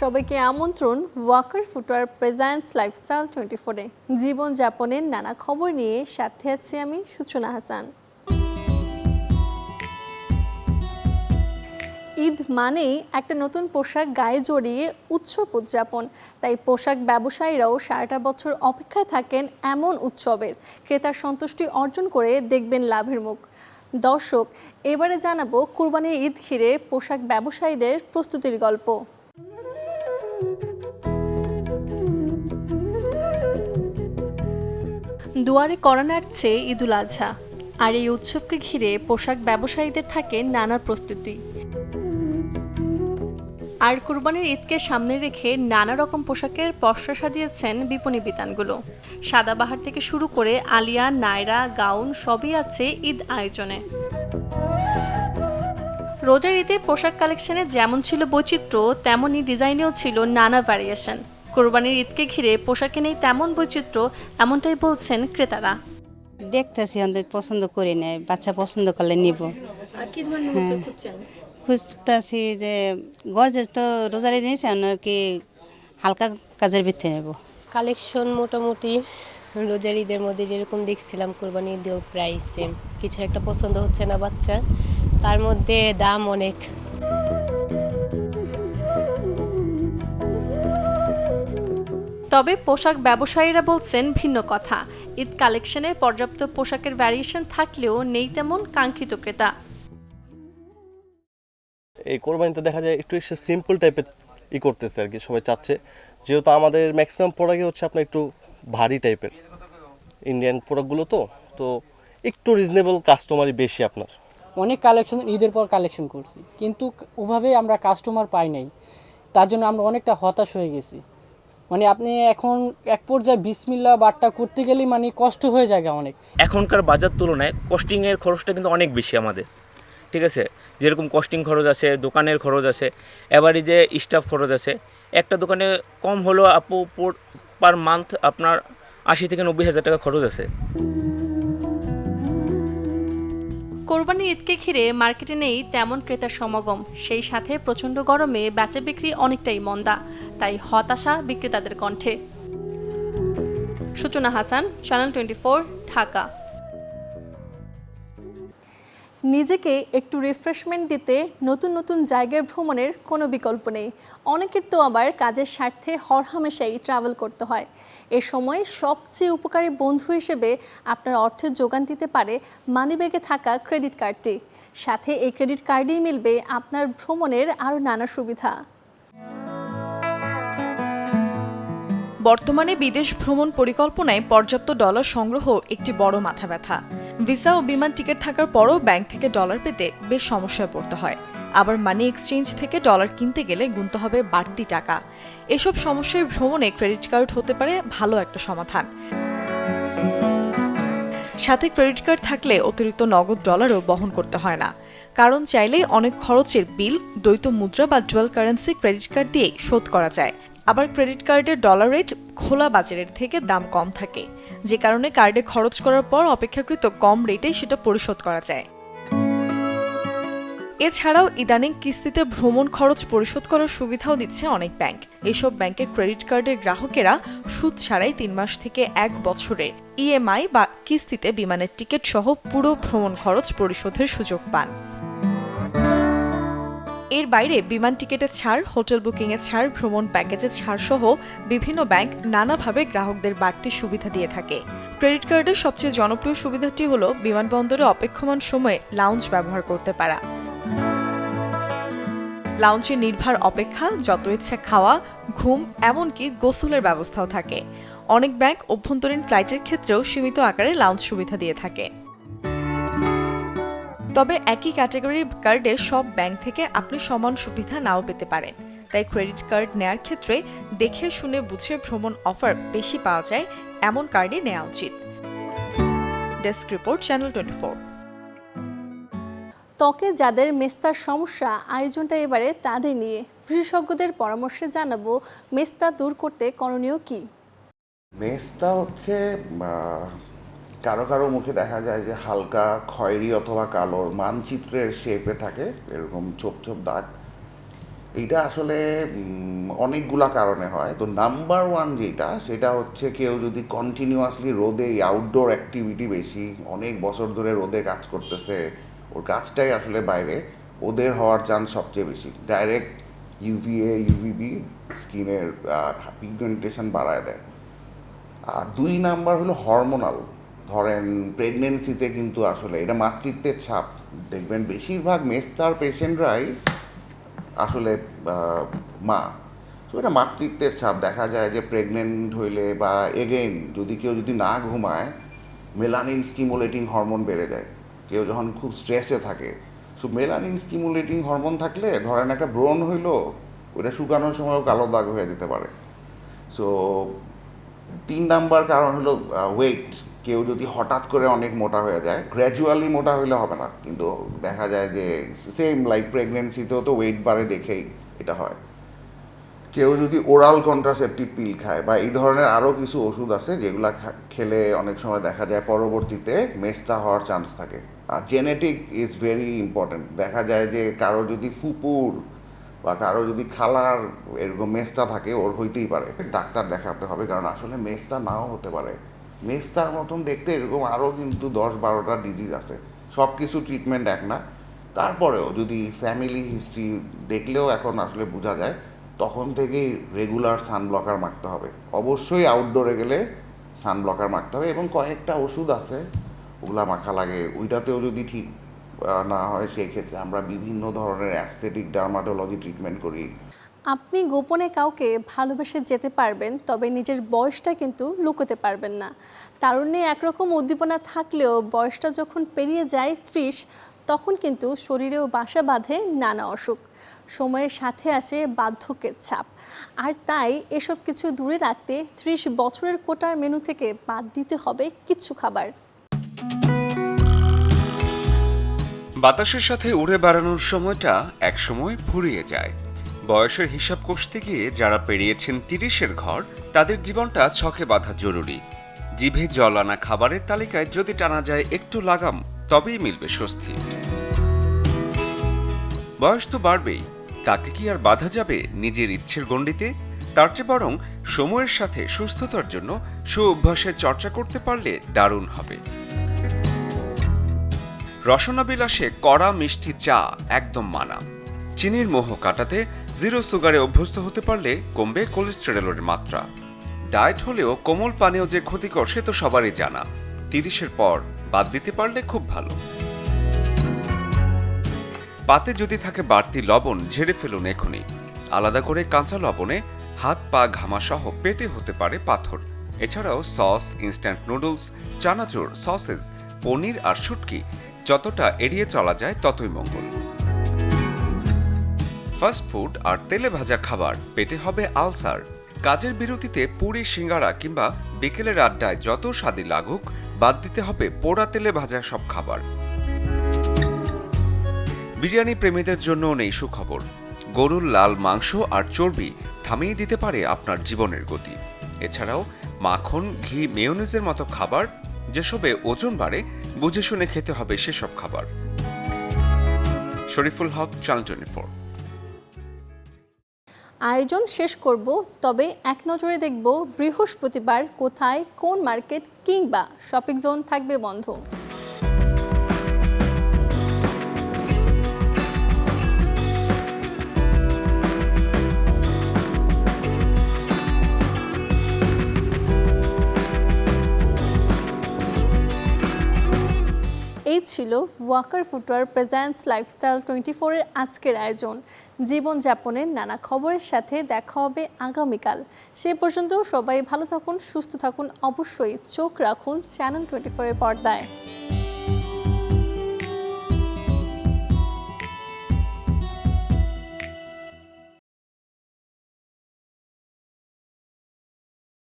সবাইকে আমন্ত্রণ Waker footwear presents lifestyle 24-এ জীবনযাপনের নানা খবর নিয়ে সাথে আছি আমি সূচনা হাসান। ঈদ মানেই একটা নতুন পোশাক গায়ে জড়িয়ে উৎসব উদযাপন, তাই পোশাক ব্যবসায়ীরাও সারাটা বছর অপেক্ষায় থাকেন এমন উৎসবের ক্রেতার সন্তুষ্টি অর্জন করে দেখবেন লাভের মুখ। দর্শক, এবারে জানাবো কুরবানির ঈদ ঘিরে পোশাক ব্যবসায়ীদের প্রস্তুতির গল্প। দুয়ারে কড়া নাড়ছে ঈদুল আজহা, আর এই উৎসবকে ঘিরে পোশাক ব্যবসায়ীদের থাকে নানা প্রস্তুতি। আর কুরবানির ঈদকে সামনে রেখে নানা রকম পোশাকের পসরা সাজিয়েছেন বিপণী বিতানগুলো। সাদাবাহার থেকে শুরু করে আলিয়া, নায়রা, গাউন সবই আছে ঈদ আয়োজনে। রোজার ঈদে পোশাক কালেকশনে যেমন ছিল বৈচিত্র্য, তেমনই ডিজাইনেও ছিল নানা ভ্যারিয়েশন। কোরবানির ঈদকে ঘিরে পোশাকে নেই তেমন বৈচিত্র্য, এমনটাই বলছেন ক্রেতারা। দেখতেছি অন্তত পছন্দ করি নাই, বাচ্চা পছন্দ করলে নিব। কি ধরনের পোশাক খুঁজছেন? খুঁজতেছি যে গর্জেস তো রোজারি দিয়েছে আর কি হালকা কাজের ভিতরে নেব। কালেকশন মোটামুটি রোজার ঈদের মধ্যে যেরকম দেখছিলাম কোরবানি ঈদেও প্রায় সেম। কিছু একটা পছন্দ হচ্ছে না বাচ্চা, তার মধ্যে দাম অনেক। তবে পোশাক ব্যবসায়ীরা বলছেন ভিন্ন কথা। ঈদ কালেকশনে পর্যাপ্ত পোশাকের ভ্যারিয়েশন থাকলেও নেই তেমন কাঙ্ক্ষিত ক্রেতা। এই কোরবানিতে দেখা যায় একটু সিম্পল টাইপের করতেছে আর কি, সবাই চাচ্ছে, যেহেতু আমাদের ম্যাক্সিমাম প্রোডাক্টই হচ্ছে আপনার একটু ভারী টাইপের ইন্ডিয়ান প্রোডাক্টগুলো, তো একটু রিজনেবল কাস্টমারই বেশি। আপনার অনেক কালেকশন ঈদের পর কালেকশন করছি, কিন্তু ওভাবে আমরা কাস্টমার পাই নাই, তার জন্য আমরা অনেকটা হতাশ হয়ে গেছি। মানে আপনি এখন এক পর্যায়ে বিসমিল্লাহ বারটা করতে গেলেই মানে কষ্ট হয়ে যায় অনেক। এখনকার বাজার তুলনায় কস্টিংয়ের খরচটা কিন্তু অনেক বেশি আমাদের, ঠিক আছে। যেরকম কস্টিং খরচ আছে, দোকানের খরচ আছে, এবারে যে স্টাফ খরচ আছে। একটা দোকানে কম হলেও আপু পার মান্থ আপনার 80 থেকে 90 হাজার টাকা খরচ আছে। কোরবানির ঈদকে ঘিরে মার্কেটে নেই তেমন ক্রেতার সমাগম, সেই সাথে প্রচণ্ড গরমে বেচা বিক্রি অনেকটাই মন্দা, তাই হতাশা বিক্রেতাদের কণ্ঠে। সূচনা হাসান, চ্যানেল 24, ঢাকা। নিজেকে একটু রিফ্রেশমেন্ট দিতে নতুন নতুন জায়গায় ভ্রমণের কোনো বিকল্প নেই। অনেকের তো আবার কাজের স্বার্থে হরহামেশাই ট্রাভেল করতে হয়। এ সময় সবচেয়ে উপকারী বন্ধু হিসেবে আপনার অর্থের যোগান দিতে পারে মানিব্যাগে থাকা ক্রেডিট কার্ডটি। সাথে এই ক্রেডিট কার্ডেই মিলবে আপনার ভ্রমণের আরও নানা সুবিধা। বর্তমানে বিদেশ ভ্রমণ পরিকল্পনায় পর্যাপ্ত ডলার সংগ্রহ একটি বড় মাথা ব্যথা। ভিসা ও বিমান টিকিট থাকার পরও ব্যাংক থেকে ডলার পেতে বেশ সমস্যায় পড়তে হয়। আবার মানি এক্সচেঞ্জ থেকে ডলার কিনতে গেলে গুনতে হবে বাড়তি টাকা। এসব সমস্যায় ভ্রমণে ক্রেডিট কার্ড হতে পারে ভালো একটা সমাধান। সাথে ক্রেডিট কার্ড থাকলে অতিরিক্ত নগদ ডলারও বহন করতে হয় না, কারণ চাইলে অনেক খরচের বিল দ্বৈত মুদ্রা বা ডুয়াল কারেন্সি ক্রেডিট কার্ড দিয়েই শোধ করা যায়। আবার ক্রেডিট কার্ডের ডলার রেট খোলা বাজারের থেকে দাম কম থাকে, যে কারণে কার্ডে খরচ করার পর অপেক্ষাকৃত কম রেটে সেটা পরিশোধ করা যায়। এছাড়াও ইদানিং কিস্তিতে ভ্রমণ খরচ পরিশোধ করার সুবিধাও দিচ্ছে অনেক ব্যাংক। এসব ব্যাংকের ক্রেডিট কার্ডের গ্রাহকেরা সুদ ছাড়াই 3 মাস থেকে 1 বছরের ইএমআই বা কিস্তিতে বিমানের টিকিট সহ পুরো ভ্রমণ খরচ পরিশোধের সুযোগ পান। এর বাইরে বিমান টিকিটের ছাড়, হোটেল বুকিংয়ের ছাড়, ভ্রমণ প্যাকেজের ছাড় সহ বিভিন্ন ব্যাংক নানাভাবে গ্রাহকদের বাড়তি সুবিধা দিয়ে থাকে। ক্রেডিট কার্ডের সবচেয়ে জনপ্রিয় সুবিধাটি হলো বিমানবন্দরে অপেক্ষমান সময়ে লাউঞ্জ ব্যবহার করতে পারা। লাউঞ্জে নির্ভর অপেক্ষা, যত ইচ্ছা খাওয়া, ঘুম, এমনকি গোসলের ব্যবস্থাও থাকে। অনেক ব্যাংক অভ্যন্তরীণ ফ্লাইটের ক্ষেত্রেও সীমিত আকারে লাউঞ্জ সুবিধা দিয়ে থাকে। তবে একই ক্যাটাগরির কার্ডে সব ব্যাংক থেকে আপনি সমান সুবিধা নাও পেতে পারেন, তাই ক্রেডিট কার্ড নেয়ার ক্ষেত্রে দেখে শুনে বুঝে ভ্রমণ অফার বেশি পাওয়া যায় এমন কার্ডই নেওয়া উচিত। Desk report, channel 24। ত্বকে যাদের মেস্তার সমস্যা, আয়োজনটা এবারে তাদের নিয়ে। বিশেষজ্ঞদের পরামর্শে জানাবো মেস্তা দূর করতে করণীয় কি। মেস্তা হচ্ছে কারো কারো মুখে দেখা যায় যে হালকা খয়েরি অথবা কালো মানচিত্রের শেপে থাকে, এরকম ছোপ ছোপ দাগ। এইটা আসলে অনেকগুলা কারণে হয়। তো নাম্বার ওয়ান যেটা, সেটা হচ্ছে কেউ যদি কন্টিনিউয়াসলি রোদে, আউটডোর অ্যাক্টিভিটি বেশি, অনেক বছর ধরে রোদে কাজ করতেছে, ওর কাজটাই আসলে বাইরে, ওদের হওয়ার চান্স সবচেয়ে বেশি। ডাইরেক্ট ইউভিএ ইউভিবি স্কিনের পিগমেন্টেশন বাড়ায় দেয়। আর 2 নাম্বার হলো হরমোনাল। ধরেন প্রেগনেন্সিতে কিন্তু আসলে এটা মাতৃত্বের ছাপ, দেখবেন বেশিরভাগ মেস্তার পেশেন্টরাই আসলে মা। সো এটা মাতৃত্বের ছাপ। দেখা যায় যে প্রেগনেন্ট হইলে বা এগেইন যদি কেউ না ঘুমায়, মেলানিন স্টিমুলেটিং হরমোন বেড়ে যায় কেউ যখন খুব স্ট্রেসে থাকে। সো মেলানিন স্টিমুলেটিং হরমোন থাকলে ধরেন একটা ব্রণ হইলো, ওটা শুকানোর সময়ও কালো দাগ হয়ে যেতে পারে। সো 3 নাম্বার কারণ হলো ওয়েট। কেউ যদি হঠাৎ করে অনেক মোটা হয়ে যায়, গ্র্যাজুয়ালি মোটা হইলে হবে না, কিন্তু দেখা যায় যে সেম লাইক প্রেগনেন্সিতেও তো ওয়েট বাড়ে দেখেই এটা হয়। কেউ যদি ওরাল কন্ট্রাসেপটিভ পিল খায় বা এই ধরনের আরও কিছু ওষুধ আছে যেগুলো খেলে অনেক সময় দেখা যায় পরবর্তীতে মেস্তা হওয়ার চান্স থাকে। আর জেনেটিক ইজ ভেরি ইম্পর্ট্যান্ট। দেখা যায় যে কারো যদি ফুপুর বা কারো যদি খালার এরকম মেস্তা থাকে, ওর হইতেই পারে, ডাক্তার দেখাতে হবে, কারণ আসলে মেস্তা নাও হতে পারে। মেস্তার মতন দেখতে এরকম আরও কিন্তু 10-12টা ডিজিজ আছে, সব কিছু ট্রিটমেন্ট এক না। তারপরেও যদি ফ্যামিলি হিস্ট্রি দেখলেও এখন আসলে বোঝা যায়, তখন থেকেই রেগুলার সানব্লকার মাখতে হবে। অবশ্যই আউটডোরে গেলে সানব্লকার মাখতে হবে, এবং কয়েকটা ওষুধ আছে ওগুলা মাখা লাগে। ওইটাতেও যদি ঠিক না হয়, সেই ক্ষেত্রে আমরা বিভিন্ন ধরনের অ্যাস্থেটিক ডার্মাটোলজি ট্রিটমেন্ট করি। আপনি গোপনে কাউকে ভালোবেসে যেতে পারবেন, তবে নিজের বয়সটা কিন্তু লুকোতে পারবেন না। তারুণ্যে একরকম উদ্দীপনা থাকলেও বয়সটা যখন পেরিয়ে যায় 30, তখন কিন্তু শরীরেও বাসা বাঁধে নানা অসুখ। সময়ের সাথে আসে বার্ধক্যের ছাপ। আর তাই এসব কিছু দূরে রাখতে 30 বছরের কোটার মেনু থেকে বাদ দিতে হবে কিছু খাবার। বাতাসের সাথে উড়ে বেড়ানোর সময়টা একসময় ফুরিয়ে যায়। বয়সের হিসাব কষতে গিয়ে যারা পেরিয়েছেন 30-এর ঘর, তাদের জীবনটা ছকে বাঁধা জরুরি। জিভে জল আনা খাবারের তালিকায় যদি টানা যায় একটু লাগাম, তবেই মিলবে স্বস্তি। বয়স তো বাড়বেই, তাকে কি আর বাধা যাবে নিজের ইচ্ছের গণ্ডিতে? তার চেয়ে বরং সময়ের সাথে সুস্থতার জন্য সুঅভ্যাসের চর্চা করতে পারলে দারুণ হবে। রসনা বিলাসে কড়া মিষ্টি চা একদম মানা। চিনির মোহ কাটাতে 0 সুগারে অভ্যস্ত হতে পারলে কমবে কোলেস্টেরলের মাত্রা। ডায়েট হলেও কোমল পানীয় যে ক্ষতিকর সে তো সবারই জানা। 30-এর পর বাদ দিতে পারলে খুব ভালো। পাতে যদি থাকে বাড়তি লবণ, ঝেড়ে ফেলুন এখনই। আলাদা করে কাঁচা লবণে হাত পা ঘামাসহ পেটে হতে পারে পাথর। এছাড়াও সস, ইনস্ট্যান্ট নুডলস, চানাচুর, সসেস, পনির আর শুটকি যতটা এড়িয়ে চলা যায় ততই মঙ্গল। ফাস্ট ফুড আর তেলে ভাজা খাবার পেটে হবে আলসার। কাজের বিরতিতে পুরি, সিঙ্গারা কিংবা বিকেলের আড্ডায় যত স্বাদই লাগুক, বাদ দিতে হবে পোড়া তেলে ভাজা সব খাবার। বিরিয়ানি প্রেমীদের জন্য নেই সুখবর। গরুর লাল মাংস আর চর্বি থামিয়ে দিতে পারে আপনার জীবনের গতি। এছাড়াও মাখন, ঘি, মেয়োনেজের মতো খাবার যেসবে ওজন বাড়ে, বুঝে শুনে খেতে হবে সেসব খাবার। শরীফুল হক, চ্যানেল 24। আয়োজন শেষ করব, তবে এক নজরে দেখব বৃহস্পতিবার কোথায় কোন মার্কেট কিংবা শপিং জোন থাকবে বন্ধ। এই ছিল ওয়াকার ফুটওয়্যার প্রেজেন্টস লাইফস্টাইল 24-এর আজকের আয়োজন। জীবনযাপনের নানা খবরের সাথে দেখা হবে আগামীকাল। সে পর্যন্ত সবাই ভালো থাকুন, সুস্থ থাকুন, অবশ্যই চোখ রাখুন চ্যানেল 24-এর পর্দায়।